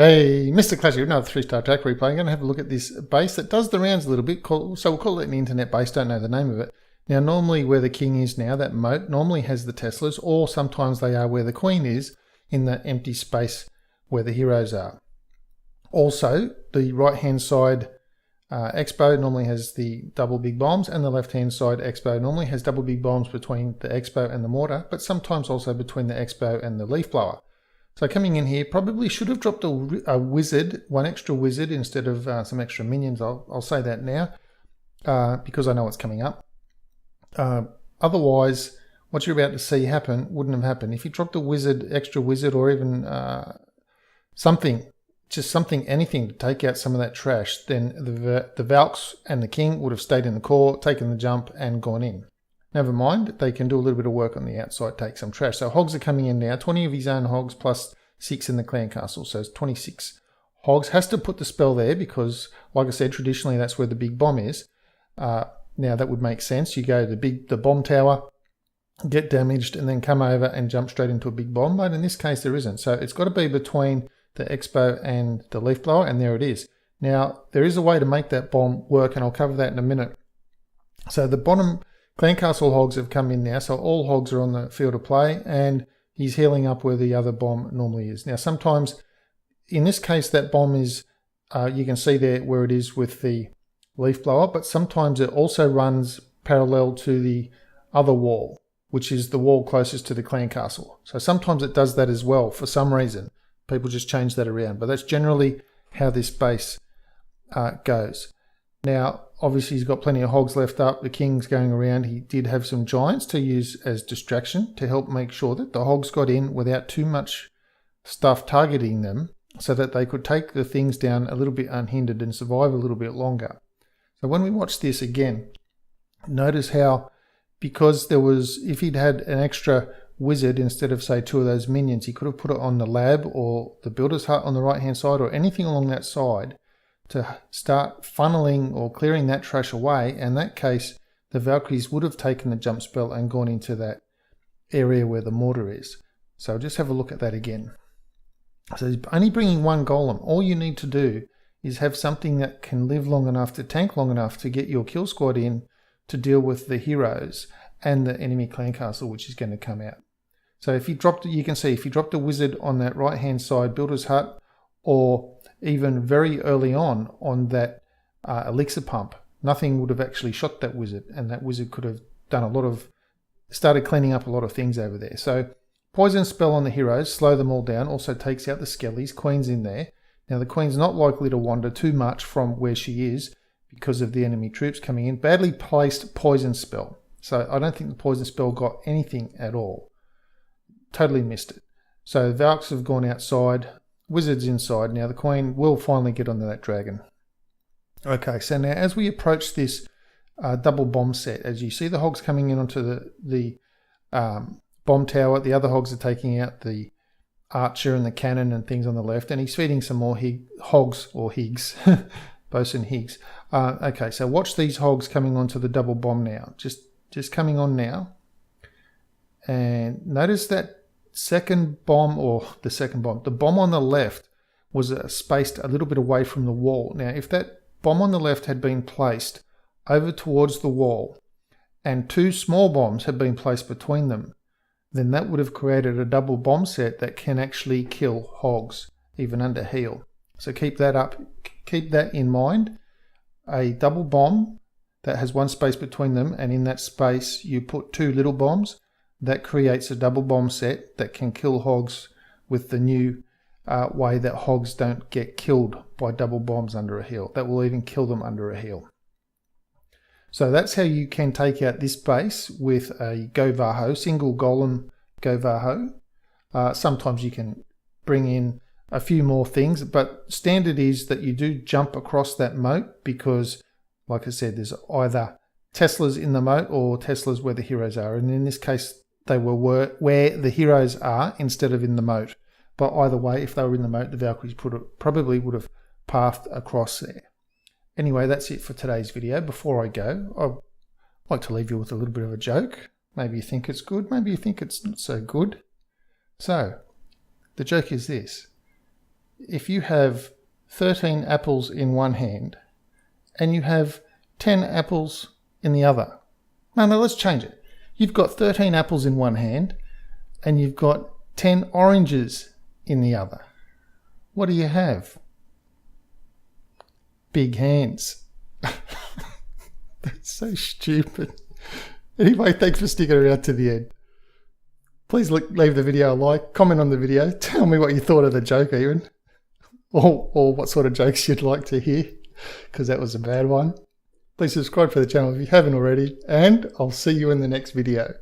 Hey, Mr. Classic, another 3-star track replay. I'm going to have a look at this base that does the rounds a little bit. So we'll call it an internet base, don't know the name of it. Now, normally where the king is now, that moat, normally has the Teslas, or sometimes they are where the queen is in the empty space where the heroes are. Also, the right-hand side Expo normally has the double big bombs, and the left-hand side Expo normally has double big bombs between the Expo and the mortar, but sometimes also between the Expo and the leaf blower. So coming in here, probably should have dropped a wizard, one extra wizard instead of some extra minions. I'll say that now because I know what's coming up. Otherwise, what you're about to see happen wouldn't have happened. If you dropped a wizard, extra wizard, or even something, anything to take out some of that trash, then the Valks and the king would have stayed in the core, taken the jump, and gone in. Never mind, they can do a little bit of work on the outside, take some trash. So hogs are coming in now, 20 of his own hogs plus 6 in the clan castle. So it's 26 hogs. Has to put the spell there because, like I said, traditionally that's where the big bomb is. Now that would make sense. You go to the bomb tower, get damaged, and then come over and jump straight into a big bomb. But in this case, there isn't. So it's got to be between the Expo and the leaf blower, and there it is. Now, there is a way to make that bomb work, and I'll cover that in a minute. So the bottom clan castle hogs have come in now, so all hogs are on the field of play, and he's healing up where the other bomb normally is. Now, sometimes, in this case, that bomb is, you can see there where it is with the leaf blower, but sometimes it also runs parallel to the other wall, which is the wall closest to the clan castle. So sometimes it does that as well for some reason. People just change that around, but that's generally how this base goes. Now, obviously he's got plenty of hogs left up. The king's going around. He did have some giants to use as distraction to help make sure that the hogs got in without too much stuff targeting them so that they could take the things down a little bit unhindered and survive a little bit longer. So when we watch this again, notice how, because there was, if he'd had an extra wizard instead of say 2 of those minions, he could have put it on the lab or the builder's hut on the right hand side or anything along that side to start funneling or clearing that trash away. In that case, the Valkyries would have taken the jump spell and gone into that area where the mortar is. So just have a look at that again. So he's only bringing 1 golem. All you need to do is have something that can live long enough to tank long enough to get your kill squad in to deal with the heroes and the enemy clan castle, which is going to come out. So if you dropped, you can see if you dropped a wizard on that right hand side builder's hut, or even very early on that elixir pump, nothing would have actually shot that wizard, and that wizard could have done started cleaning up a lot of things over there. So poison spell on the heroes, slow them all down, also takes out the skellies. Queen's in there. Now the queen's not likely to wander too much from where she is because of the enemy troops coming in. Badly placed poison spell. So I don't think the poison spell got anything at all. Totally missed it. So Valks have gone outside. Wizard's inside. Now the queen will finally get onto that dragon. Okay, so now as we approach this double bomb set, as you see the hogs coming in onto the bomb tower, the other hogs are taking out the archer and the cannon and things on the left, and he's feeding some more hogs or higs, bosun higs. Okay, so watch these hogs coming onto the double bomb now. Just coming on now, and notice that the bomb on the left was spaced a little bit away from the wall. Now, if that bomb on the left had been placed over towards the wall and 2 small bombs had been placed between them, then that would have created a double bomb set that can actually kill hogs, even under heal. So keep that in mind. A double bomb that has 1 space between them, and in that space you put 2 little bombs. That creates a double bomb set that can kill hogs with the new way that hogs don't get killed by double bombs under a heal. That will even kill them under a heal. So that's how you can take out this base with a GOVAHO, single golem GOVAHO. Sometimes you can bring in a few more things, but standard is that you do jump across that moat because, like I said, there's either Teslas in the moat or Teslas where the heroes are. And in this case, they were where the heroes are instead of in the moat. But either way, if they were in the moat, the Valkyries probably would have pathed across there. Anyway, that's it for today's video. Before I go, I'd like to leave you with a little bit of a joke. Maybe you think it's good, maybe you think it's not so good. So, the joke is this. if you have 13 apples in one hand and you have 10 apples in the other. No, let's change it. You've got 13 apples in one hand and you've got 10 oranges in the other. What do you have? Big hands. That's so stupid. Anyway, thanks for sticking around to the end. Please leave the video a like, comment on the video, tell me what you thought of the joke even, or what sort of jokes you'd like to hear, because that was a bad one. Please subscribe to the channel if you haven't already, and I'll see you in the next video.